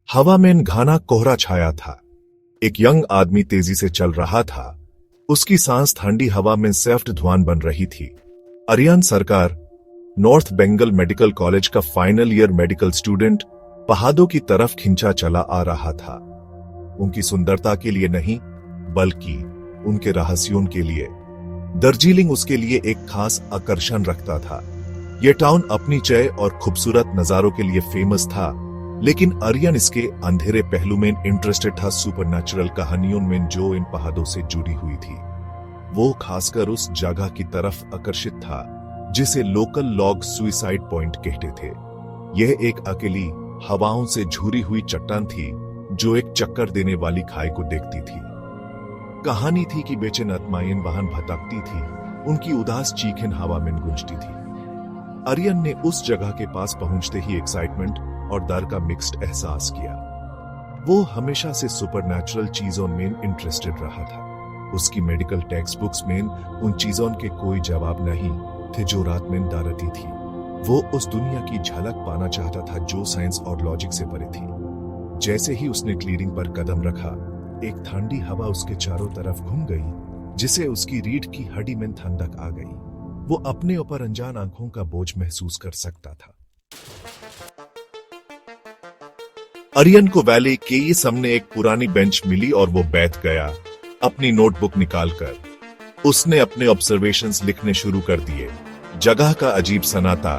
हवा में घना कोहरा छाया था। एक यंग आदमी तेजी से चल रहा था। उसकी सांस ठंडी हवा में सॉफ्ट धुआं बन रही थी। आर्यन सरकार, नॉर्थ बंगाल मेडिकल कॉलेज का फाइनल ईयर मेडिकल स्टूडेंट, पहाड़ों की तरफ खिंचा चला आ रहा था। उनकी सुंदरता के लिए नहीं, बल्कि उनके रहस्यों के लिए। दार्जिलिंग उसके लिए एक खास आकर्षण रखता था। यह टाउन अपनी चाय और खूबसूरत नजारों के लिए फेमस था, लेकिन आर्यन इसके अंधेरे पहलू में इंटरेस्टेड था, सुपरनैचुरल कहानियों में जो इन पहाड़ों से जुड़ी हुई थी। वो खासकर उस जगह की तरफ आकर्षित था जिसे लोकल लोग सुसाइड पॉइंट कहते थे। यह एक अकेली हवाओं से झुरी हुई चट्टान थी जो एक चक्कर देने वाली खाई को देखती थी। कहानी थी कि बेचैन आत्माएं वहां भटकती थी, उनकी उदास चीखें हवा में गूंजती थी। आर्यन ने उस जगह के पास पहुंचते ही एक्साइटमेंट और डर का मिक्स्ड एहसास किया। वो हमेशा से सुपरनैचुरल चीजों में इंटरेस्टेड रहा था। उसकी मेडिकल टेक्स्ट बुक्स में उन चीजों के कोई जवाब नहीं थे जो रात में डराती थी। वो उस दुनिया की झलक पाना चाहता था जो साइंस और लॉजिक से परे थी। जैसे ही उसने क्लीयरिंग पर कदम रखा, एक ठंडी हवा उसके चारों तरफ घूम गई, जिसे उसकी रीढ़ की हड्डी में ठंडक आ गई। वो अपने ऊपर अनजान आंखों का बोझ महसूस कर सकता था। आर्यन को वैली के सामने एक पुरानी बेंच मिली और वो बैठ गया। अपनी नोटबुक निकालकर उसने अपने ऑब्जर्वेशंस लिखने शुरू कर दिए। जगह का अजीब सन्नाटा,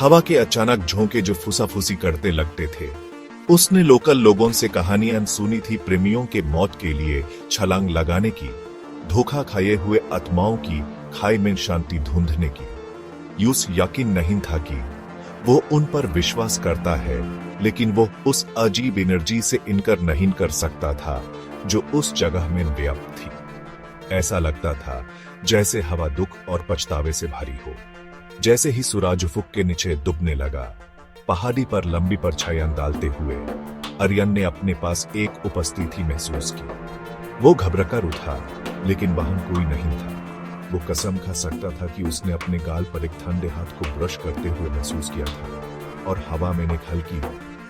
हवा के अचानक झोंके जो फुसाफुसी करते लगते थे। उसने लोकल लोगों से कहानियां सुनी थी, प्रेमियों के मौत के लिए छलांग लगाने की, धोखा खाए हुए आत्माओं की खाई में शांति ढूंढने की। यूस यकीन नहीं था कि वो उन पर विश्वास करता है, लेकिन वो उस अजीब एनर्जी से इनकार नहीं कर सकता था जो उस जगह में व्याप्त थी। ऐसा लगता था जैसे हवा दुख और पछतावे से भरी हो। जैसे ही सूरज उफुक के नीचे डूबने लगा, पहाड़ी पर लंबी परछाइयां डालते हुए आर्यन ने अपने पास एक उपस्थिति महसूस की। वो घबराकर उठा, लेकिन वहां कोई नहीं था। वो कसम खा सकता था कि उसने अपने गाल पर एक ठंडे हाथ को ब्रश करते हुए महसूस किया था, और हवा में एक हल्की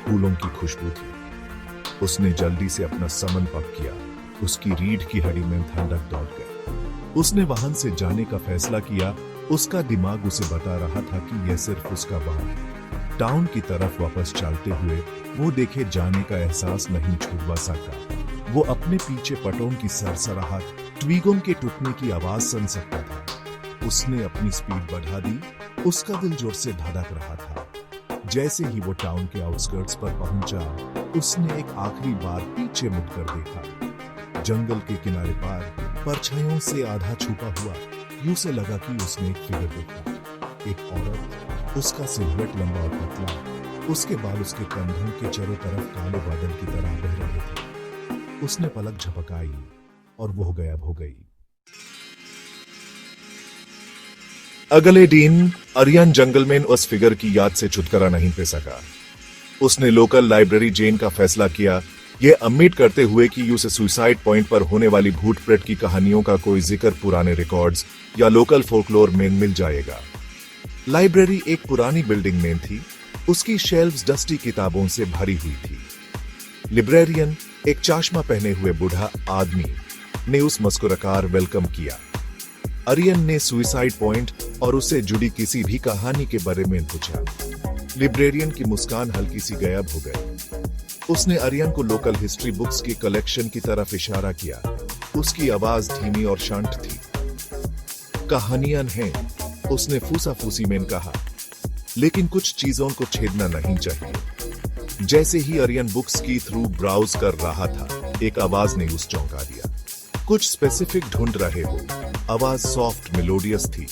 फूलों की खुशबू थी। उसने जल्दी से अपना समन पक किया। उसकी रीढ़ की हड्डी में ठंडक दौड़ गई। उसने वहां से जाने का फैसला किया। उसका दिमाग उसे बता रहा था कि यह सिर्फ उसका वहां है। टाउन की तरफ वापस चलते हुए वो देखे जाने का एहसास नहीं छुड़वा सका। वो अपने पीछे पटों की सरसराहट, ट्वीगों के टूटने की आवाज सुन सकता था। उसने अपनी स्पीड बढ़ा दी। उसका दिल जोर से धड़क रहा था। जैसे ही वो टाउन के आउटस्कर्ट्स पर पहुंचा, उसने एक आखिरी बार पीछे मुड़कर देखा। जंगल के किनारे पर परछाइयों से आधा छुपा हुआ, यूं से लगा कि उसने एक फिगर देखा। एक औरत, उसका सिलवट लंबा और पतला, उसके बाल उसके कंधों के चारों तरफ काले बादल की तरह बह रहे थे। उसने पलक झपकाई और वो गायब हो गई। अगले दिन आर्यन जंगल में उस फिगर की याद से छुटकारा नहीं पा सका। उसने लोकल लाइब्रेरी जेन का फैसला किया, यह उम्मीद करते हुए कि उसे सुसाइड पॉइंट पर होने वाली भूत प्रेत की कहानियों का कोई जिक्र पुराने रिकॉर्ड्स या लोकल फोकलोर में मिल जाएगा। लाइब्रेरी एक पुरानी बिल्डिंग में थी। उसकी शेल्व्स डस्टी किताबों से भरी हुई थी। लिब्रेरियन, एक चश्मा पहने हुए बूढ़ा आदमी, ने उस मुस्कुराकर वेलकम किया। आर्यन ने सुसाइड पॉइंट और उससे जुड़ी किसी भी कहानी के बारे में पूछा। लिब्रेरियन की मुस्कान हल्की सी गायब हो गई। उसने आर्यन को लोकल हिस्ट्री बुक्स की कलेक्शन की तरफ इशारा किया। उसकी आवाज धीमी और शांत थी। कहानियां हैं, उसने फूसाफूसी में कहा, लेकिन कुछ चीजों को छेदना नहीं चाहिए। जैसे ही आर्यन बुक्स की थ्रू ब्राउज कर रहा था, एक आवाज ने उस चौंका दिया। कुछ स्पेसिफिक ढूंढ रहे हो? आवाज सॉफ्ट मेलोडियस थी,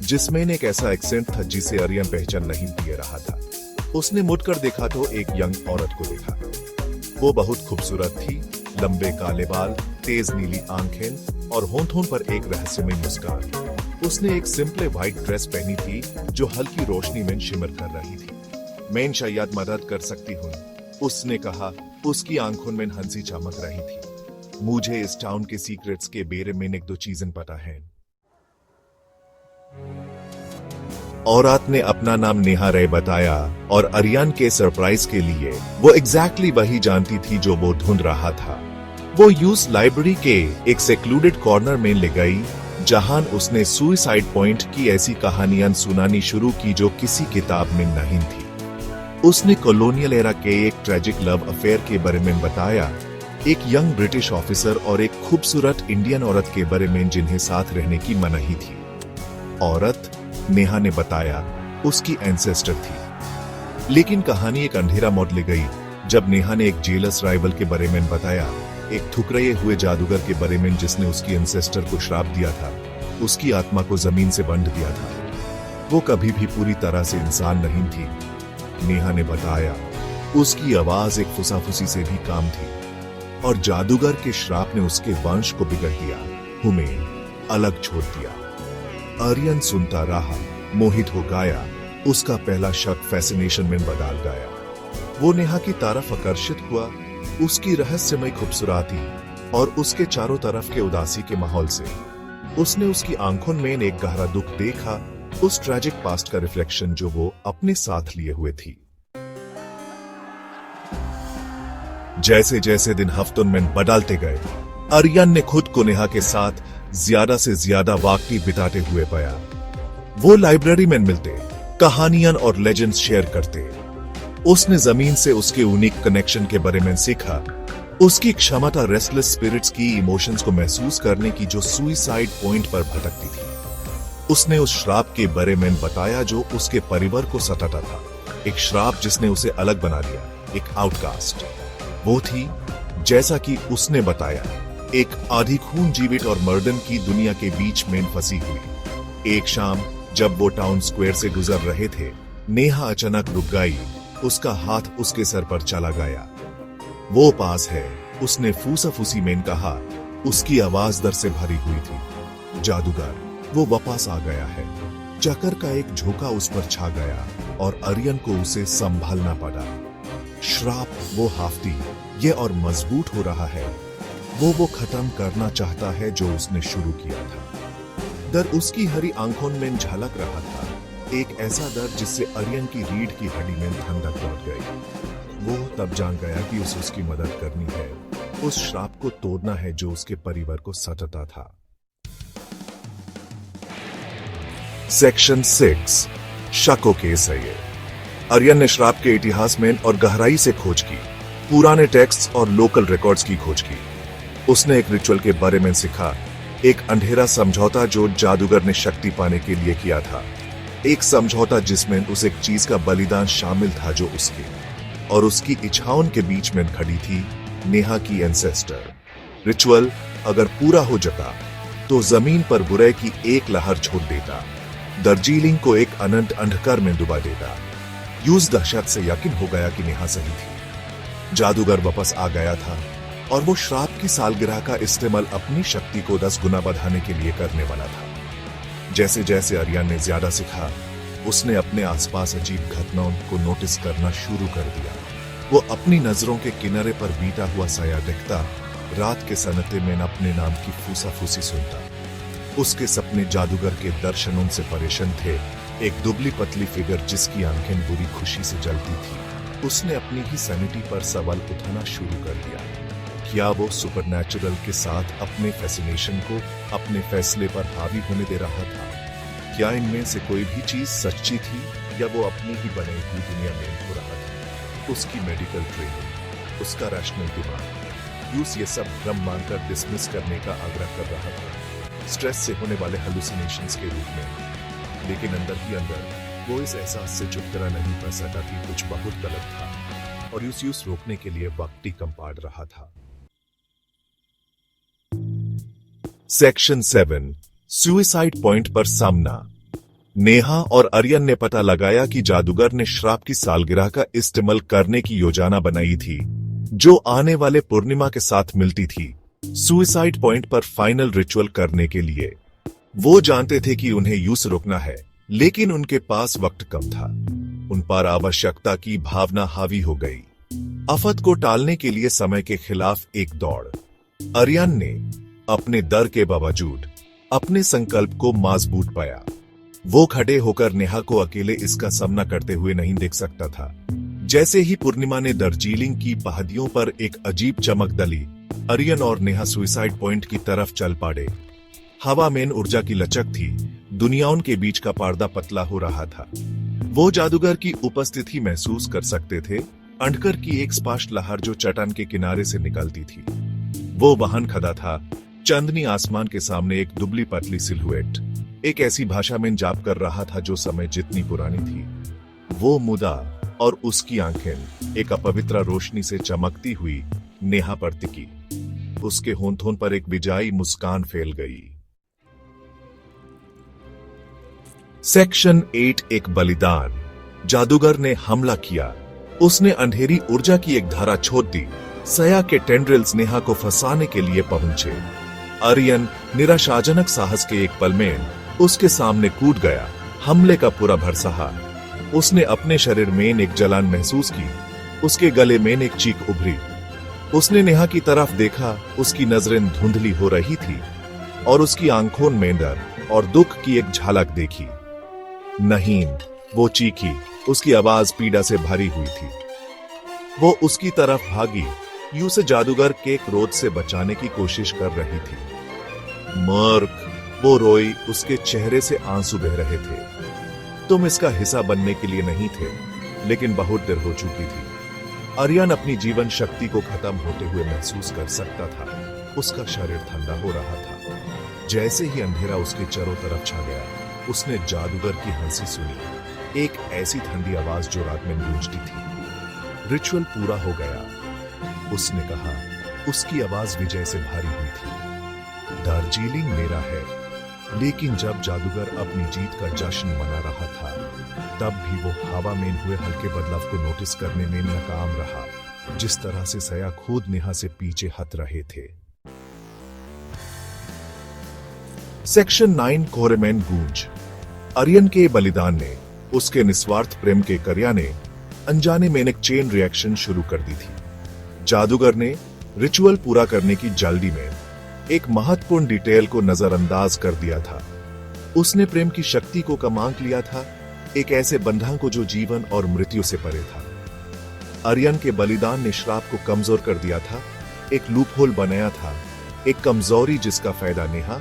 जिसमें एक ऐसा एक्सेंट था जिसे आर्यन पहचान नहीं पा रहा था। उसने मुड़कर देखा तो एक यंग औरत को देखा। वो बहुत खूबसूरत थी, लंबे काले बाल, तेज नीली आंखें और होंठों पर एक रहस्यमय मुस्कान। उसने एक सिंपल व्हाइट ड्रेस पहनी थी जो हल्की रोशनी में शिमर कर रही थी। मैं शायद मदद कर सकती हूँ, उसने कहा। उसकी आंखों में हंसी चमक रही थी। मुझे इस टाउन के सीक्रेट्स के बारे में एक दो चीजें पता है। औरत ने अपना नाम नेहा रे बताया और आर्यन के सरप्राइज के लिए वो एग्जैक्टली वही जानती थी जो वो ढूंढ रहा था। वो यूज लाइब्रेरी के एक सेक्लूडेड कॉर्नर में ले गई जहां उसने सुसाइड पॉइंट की ऐसी कहानियां सुनानी शुरू की जो किसी किताब में नहीं थी। उसने कॉलोनियल एरा के एक ट्रेजिक लव अफेयर के बारे में बताया, एक यंग ब्रिटिश ऑफिसर और एक खूबसूरत इंडियन औरत के बारे में जिन्हें साथ रहने की मनाही थी। औरत नेहा ने बताया उसकी एंसेस्टर थी, लेकिन कहानी एक अंधेरा मोड़ ले गई जब नेहा ने एक जेलस राइवल के बारे में बताया, एक ठुकराए हुए जादूगर के बारे में जिसने उसकी एंसेस्टर को श्राप दिया था, उसकी आत्मा को जमीन से बांध दिया था। वो कभी भी पूरी तरह से इंसान नहीं थी। नेहा ने बताया उसकी आवाज एक फुसाफुसी से भी काम थी और जादूगर के श्राप ने उसके वंश को बिगड़ दिया, हमें अलग छोड़ दिया। आर्यन सुनता रहा, मोहित हो गया। उसका पहला शक फैसिनेशन में बदल गया। वो नेहा की तरफ आकर्षित हुआ, उसकी रहस्यमय खूबसूरती और उसके चारों तरफ के उदासी के माहौल से। उसने उसकी आंखों में एक गहरा दुख देखा, उस ट्रैजिक पास्ट का रिफ्लेक्शन जो वो अपने साथ लिए हुए थी। जैसे जैसे दिन हफ्तों में बदलते गए, आर्यन ने खुद को नेहा के साथ ज्यादा से ज्यादा वक्त बिताते हुए पाया। वो लाइब्रेरी में मिलते, कहानियां और लेजेंड्स शेयर करते। उसने जमीन से उसके यूनिक कनेक्शन के बारे में सीखा, उसकी क्षमता रेस्टलेस स्पिरिट्स की इमोशंस को महसूस करने की जो सुसाइड पॉइंट पर भटकती थी। उसने उस श्राप के बारे में बताया जो उसके परिवार को सताता था, एक श्राप जिसने उसे अलग बना दिया, एक आउटकास्ट। वो थी, जैसा कि उसने बताया, एक आधी खून जीवित और मर्डन की दुनिया के बीच में फंसी हुई। एक शाम जब वो टाउन स्क्वायर से गुजर रहे थे, नेहा अचानक रुक गई। उसका हाथ उसके सर पर चला गया। वो पास है, उसने फूसा-फूसी में कहा। उसकी आवाज दर्द से भरी हुई थी। जादूगर, वो वापस आ गया है। चक्कर का एक झोंका उस पर छा गया और आर्यन को उसे संभालना पड़ा। श्राप वो हाफ्ती ये और मजबूत हो रहा है। वो खत्म करना चाहता है जो उसने शुरू किया था। डर उसकी हरी आंखों में झलक रहा था, एक ऐसा डर जिससे आर्यन की रीढ़ की हड्डी में ठंडक लौट गई। वो तब जान गया कि उसे उसकी मदद करनी है, उस श्राप को तोड़ना है जो उसके परिवार को सताता था। सेक्शन 6 शको केस है ये। आर्यन ने श्राप के इतिहास में और गहराई से खोज की, पुराने टेक्स्ट और लोकल रिकॉर्ड्स की खोज की। उसने एक रिचुअल के बारे में सीखा, एक अंधेरा समझौता जो जादूगर ने शक्ति पाने के लिए किया था। एक समझौता जिसमें उस एक चीज का बलिदान शामिल था जो उसके और उसकी इच्छाओं के बीच में खड़ी थी, नेहा की एंसेस्टर। रिचुअल अगर पूरा हो जाता तो जमीन पर बुराई की एक लहर छोड़ देता, दार्जिलिंग को एक अनंत अंधकार में डुबा देता। यूज दहशत से यकीन हो गया कि नेहा सही थी। जादूगर वापस आ गया था और वो श्राप की सालगिरह का इस्तेमाल अपनी शक्ति को 10 गुना बढ़ाने के लिए करने वाला था। जैसे जैसे आर्यन ने ज्यादा सीखा, उसने अपने आसपास अजीब घटनाओं को नोटिस करना शुरू कर दिया। वो अपनी नजरों के किनारे पर बीता हुआ साया देखता, रात के सन्नाटे में अपने नाम की फूसा-फूसी सुनता। उसके सपने जादूगर के दर्शनों से परेशान थे, एक दुबली पतली फिगर जिसकी आंखें बुरी खुशी से जलती थी। उसने अपनी ही सैनिटी पर सवाल उठाना शुरू कर दिया। क्या वो सुपरनैचुरल के साथ अपने फैसिनेशन को अपने फैसले पर हावी होने दे रहा था? क्या इनमें से कोई भी चीज सच्ची थी या वो अपनी ही बनी हुई दुनिया में हो रहा था? उसकी मेडिकल ट्रेनिंग, उसका रैशनल दिमाग यूस ये सब भ्रम मानकर डिसमिस करने का आग्रह कर रहा था, स्ट्रेस से होने वाले हेलुसिनेशंस के रूप में। लेकिन अंदर ही अंदर वो इस एहसास से छुटकारा नहीं पा सका कि कुछ बहुत गलत था और यूस रोकने के लिए वक्त ही कम पड़ रहा था। सेक्शन 7 सुसाइड पॉइंट पर सामना। नेहा और आर्यन ने पता लगाया कि जादूगर ने श्राप की सालगिरह का इस्तेमाल करने की योजना बनाई थी, जो आने वाले पूर्णिमा के साथ मिलती थी, सुसाइड पॉइंट पर फाइनल रिचुअल करने के लिए। वो जानते थे कि उन्हें यूस रोकना है, लेकिन उनके पास वक्त कम था। उन पर आवश्यकता की भावना हावी हो गई। आफत को टालने के लिए समय के खिलाफ एक दौड़। आर्यन ने अपने डर के बावजूद अपने संकल्प को मजबूत पाया। वो खड़े होकर नेहा को अकेले इसका सामना करते हुए नहीं देख सकता था। जैसे ही पूर्णिमा ने दार्जिलिंग की पहाड़ियों पर एक अजीब चमक दली, आर्यन और नेहा सुइसाइड पॉइंट की तरफ चल पड़े। हवा में ऊर्जा की लचक थी, दुनियाओं के बीच का पर्दा पतला हो रहा था। वो जादूगर की उपस्थिति महसूस कर सकते थे, अंधकार की एक स्पष्ट लहर जो चट्टान के किनारे से निकलती थी। वो वाहन खड़ा था, चांदनी आसमान के सामने एक दुबली पतली सिलुएट, एक ऐसी भाषा में जाप कर रहा था जो समय जितनी पुरानी थी। वो मुदा और उसकी आंखें एक अपवित्र रोशनी से चमकती हुई नेहा पर टिकी। उसके होंठों पर एक विजयी मुस्कान फैल गई। सेक्शन 8 एक बलिदान। जादूगर ने हमला किया। उसने अंधेरी ऊर्जा की एक धारा छोड़ दी। सया के टेंड्रिल्स नेहा को फंसाने के लिए पहुंचे। आर्यन निराशाजनक साहस के एक पल में उसके सामने कूद गया। हमले का पूरा भरसहा। उसने अपने शरीर में एक जलन महसूस की। उसके गले में एक चीख उभरी। उसने नेहा की तरफ देखा। उसकी नजरें धुंधली हो रही थी और उसकी आंखों में डर और दुख की एक झलक देखी। नहीं, वो चीखी। उसकी आवाज पीड़ा से भरी हुई थी। वो उसकी तरफ भागी, यूं से जादूगर के क्रोध से बचाने की कोशिश कर रही थी। मूर्ख, वो रोई। उसके चेहरे से आंसू बह रहे थे। तुम इसका हिस्सा बनने के लिए नहीं थे, लेकिन बहुत देर हो चुकी थी। आर्यन अपनी जीवन शक्ति को खत्म होते हुए महसूस कर सकता था। उसका शरीर ठंडा हो रहा था। जैसे ही अंधेरा उसके चारों तरफ छा गया, उसने जादूगर की हंसी सुनी, एक ऐसी ठंडी आवाज जो रात में गूंजती थी। रिचुअल पूरा हो गया, उसने कहा। उसकी आवाज विजय से भारी हुई थी। दार्जिलिंग मेरा है। लेकिन जब जादूगर अपनी जीत का जश्न मना रहा था, तब भी वो हवा में हुए हल्के बदलाव को नोटिस करने में नाकाम रहा। जिस तरह से सया खुद नेहा से पीछे हट रहे थे। सेक्शन 9 कोरेमैन गूंज। आर्यन के बलिदान ने, उसके निस्वार्थ प्रेम के कर्या ने अनजाने में एक चेन रिएक्शन शुरू कर दी थी। जादूगर ने रिचुअल पूरा करने की जल्दी में एक महत्वपूर्ण डिटेल को नजरअंदाज कर दिया था। उसने प्रेम की शक्ति को कम आंक लिया था, एक ऐसे बंधन को जो जीवन और मृत्यु से परे था। आर्यन के बलिदान ने श्राप को कमजोर कर दिया था, एक लूपहोल बनाया था, एक कमजोरी जिसका फायदा नेहा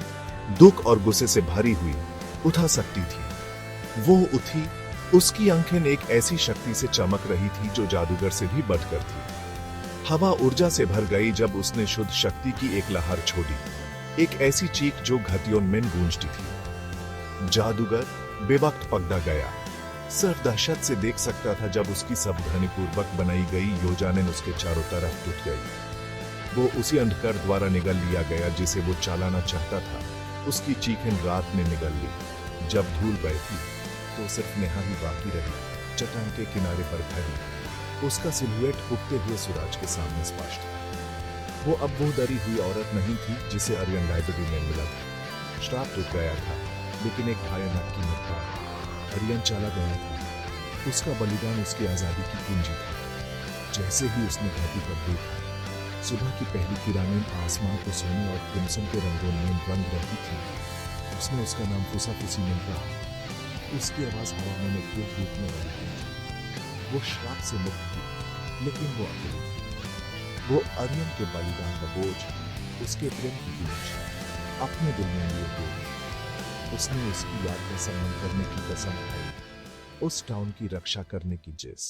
दुख और गुस्से से भरी हुई उठा सकती थी। वो उठी। उसकी आंखें एक ऐसी शक्ति से चमक रही थी जो जादूगर से भी बढ़कर थी। हवा ऊर्जा से भर गई जब उसने शुद्ध शक्ति की एक लहर छोड़ी, एक ऐसी चीख जो घटियों में गूंजती थी। जादूगर बेवक्त पगड़ा गया। सिर्फ दहशत से देख सकता था जब उसकी सावधानीपूर्वक बनाई गई योजना उसके चारों तरफ टूट गई। वो उसी अंधकार द्वारा निगल लिया गया जिसे वो चलाना चाहता था। उसकी चीखें रात में निगल ली। जब धूल बहती तो सिर्फ नेहा ही बाकी रही, चट्टान के किनारे पर खड़ी। उसका सिलुएट उगते हुए सूरज के सामने स्पष्ट था। वो अब वो डरी हुई औरत नहीं थी जिसे आर्यन लाइब्रेरी में मिला था। श्राप टूट गया था, लेकिन एक भयानक कीमत पर आर्यन चला गया था। उसका बलिदान उसकी आजादी की कुंजी था। जैसे ही उसने धरती पर देखा, सुबह की पहली किरणें आसमान को सोने और क्रिम्सन के रंगों में रंग रही थी। उसने उसका नाम फुसाफुसी में कहा। उसकी आवाज हवा में एक रूप में रही। वो श्राप से मुक्त थी, लेकिन वो अकेली थी। वो आर्यन के बलिदान का बोझ, उसके प्रेम की गूंज अपने दिल में लिए हुए। उसने उसकी याद का सम्मान करने की कसम खाई, उस टाउन की रक्षा करने की जिस